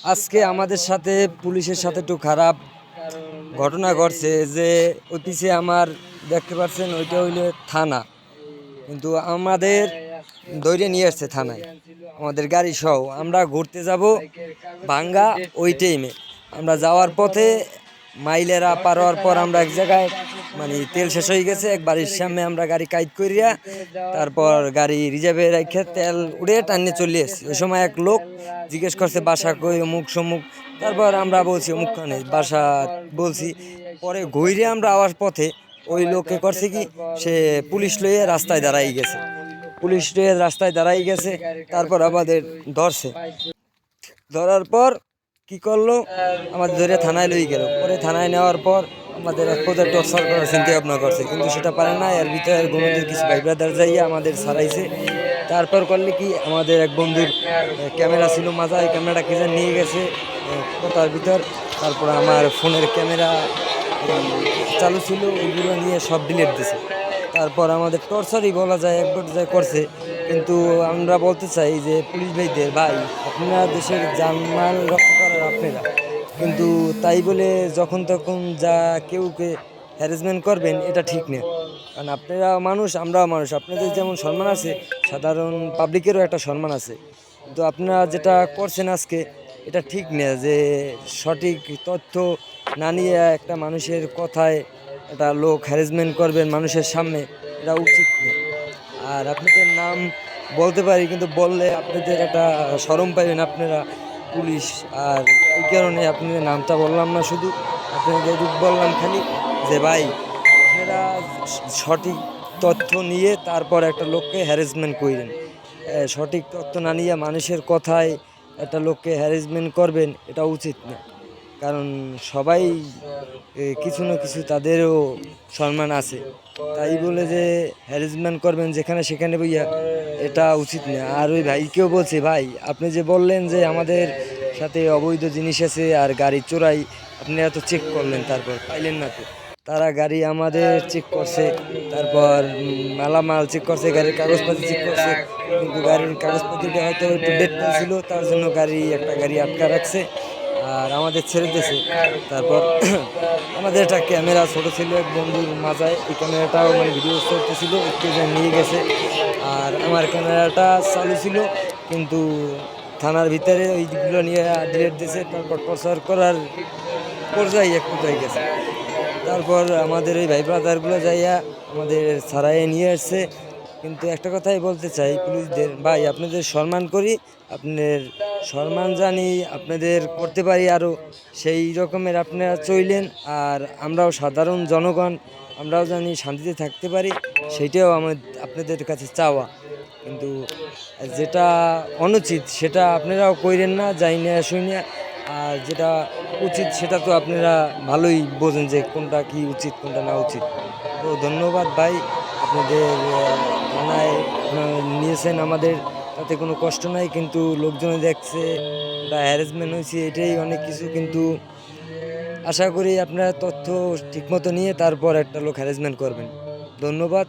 আজকে আমাদের সাথে পুলিশের সাথে একটু খারাপ ঘটনা ঘটছে যে ওই পিছে আমার দেখতে পাচ্ছেন ওইটা হইলে থানা, কিন্তু আমাদের ধরে নিয়ে আসছে থানায় আমাদের গাড়ি সহ। আমরা ঘুরতে যাব ভাঙ্গা, ওই টাইমে আমরা যাওয়ার পথে মাইলেরা পার হওয়ার পর আমরা এক জায়গায় মানে তেল শেষ হয়ে গেছে, এক বাড়ির সামনে আমরা গাড়ি কাইট করিয়া তারপর গাড়ি রিজার্ভে রেখে তেল উড়ে টানিয়ে চলে এসেছি। ওই সময় এক লোক জিজ্ঞেস করছে বাসা কই, অমুক সমুক। তারপর আমরা বলছি অমুকখানে বাসা বলছি। পরে ঘুরে আমরা আওয়ার পথে ওই লোকে করছে কি, সে পুলিশ লইয়ে রাস্তায় দাঁড়াই গেছে, পুলিশ লইয়ে রাস্তায় দাঁড়াই গেছে। তারপর আমাদের ধরছে, ধরার পর কি করলো, আমাদের ধরে থানায় লই গেল। পরে থানায় নেওয়ার পর আমাদের এক পর্যায়ে টর্চার করার চিন্তা ভাবনা করছে, কিন্তু সেটা পারে না। এর ভিতরে বন্ধুদের কিছু ভাই ব্রাদার যাইয়া আমাদের ছাড়াইছে। তারপর করলে কি, আমাদের এক বন্ধুর ক্যামেরা ছিল মাথায়, ক্যামেরাটা কি যেন নিয়ে গেছে কথার ভিতর। তারপর আমার ফোনের ক্যামেরা চালু ছিল, ওইগুলো নিয়ে সব ডিলিট দিছে। তারপর আমাদের টর্চারই বলা যায়, এক পর্যায়ে করছে। কিন্তু আমরা বলতে চাই যে পুলিশ ভাইদের, ভাই আপনারা দেশের জানমাল রক্ষা করার আপনারা, কিন্তু তাই বলে যখন তখন যা কেউকে হ্যারাসমেন্ট করবেন, এটা ঠিক না। কারণ আপনারা মানুষ, আমরাও মানুষ। আপনাদের যেমন সম্মান আছে, সাধারণ পাবলিকেরও একটা সম্মান আছে। কিন্তু আপনারা যেটা করছেন আজকে, এটা ঠিক না। যে সঠিক তথ্য না নিয়ে একটা মানুষের কথায় একটা লোক হ্যারাসমেন্ট করবেন মানুষের সামনে, এটা উচিত না। আর আপনাদের নাম বলতে পারি, কিন্তু বললে আপনাদের একটা শরম পাইবেন আপনারা পুলিশ। আর এই কারণে আপনাদের নামটা বললাম না, শুধু আপনাদের বললাম খালি যে ভাই আপনারা সঠিক তথ্য নিয়ে তারপর একটা লোককে হ্যারাসমেন্ট করেন। সঠিক তথ্য না নিয়ে মানুষের কথায় একটা লোককে হ্যারাসমেন্ট করবেন, এটা উচিত না। কারণ সবাই কিছু না কিছু তাদেরও সম্মান আছে, তাই বলে যে হ্যারাসমেন্ট করবেন যেখানে সেখানে বইয়া, এটা উচিত না। আর ওই ভাইকেও বলছে, ভাই আপনি যে বললেন যে আমাদের সাথে অবৈধ জিনিস আছে আর গাড়ি চোরাই, আপনারা তো চেক করলেন, তারপর পাইলেন না তো। তারা গাড়ি আমাদের চেক করছে, তারপর মালামাল চেক করছে, গাড়ির কাগজপাতি চেক করছে। কিন্তু গাড়ির কাগজপাতিটা হয়তো একটু ডেট ছিল, তার জন্য একটা গাড়ি আটকা রাখছে আর আমাদের ছেড়ে দিয়েছে। তারপর আমাদের একটা ক্যামেরা ছোট ছিল এক বন্ধুর মাথায়, এই ক্যামেরাটাও মানে ভিডিও করতেছিল, একটু নিয়ে গেছে। আর আমার ক্যামেরাটা চালু ছিল, কিন্তু থানার ভিতরে ওই দিকগুলো নিয়ে ডিলেট দিয়েছে। তারপর টর্চার করার পর্যায়ে এক পর্যায়ে গেছে। তারপর আমাদের এই ভাই ব্রাদারগুলো যাইয়া আমাদের ছাড়াইয়ে নিয়ে আসছে। কিন্তু একটা কথাই বলতে চাই পুলিশদের, ভাই আপনাদের সম্মান করি, আপনাদের সম্মান জানি, আপনাদের করতে পারি আরও, সেই রকমের আপনারা চইলেন। আর আমরাও সাধারণ জনগণ, আমরাও জানি শান্তিতে থাকতে পারি, সেইটাও আপনাদের কাছে চাওয়া। কিন্তু যেটা অনুচিত সেটা আপনারাও কইরেন না, যাই না শুই না। আর যেটা উচিত সেটা তো আপনারা ভালোই বোঝেন যে কোনটা কি উচিত কোনটা না উচিত। তো ধন্যবাদ ভাই, আপনাদের থানায় নিয়েছেন আমাদের, তাতে কোনো কষ্ট নাই। কিন্তু লোকজনে দেখছে এটা হ্যারাসমেন্ট হয়েছে, এটাই অনেক কিছু। কিন্তু আশা করি আপনারা তথ্য ঠিকমতো নিয়ে তারপর একটা লোক হ্যারাসমেন্ট করবেন। ধন্যবাদ।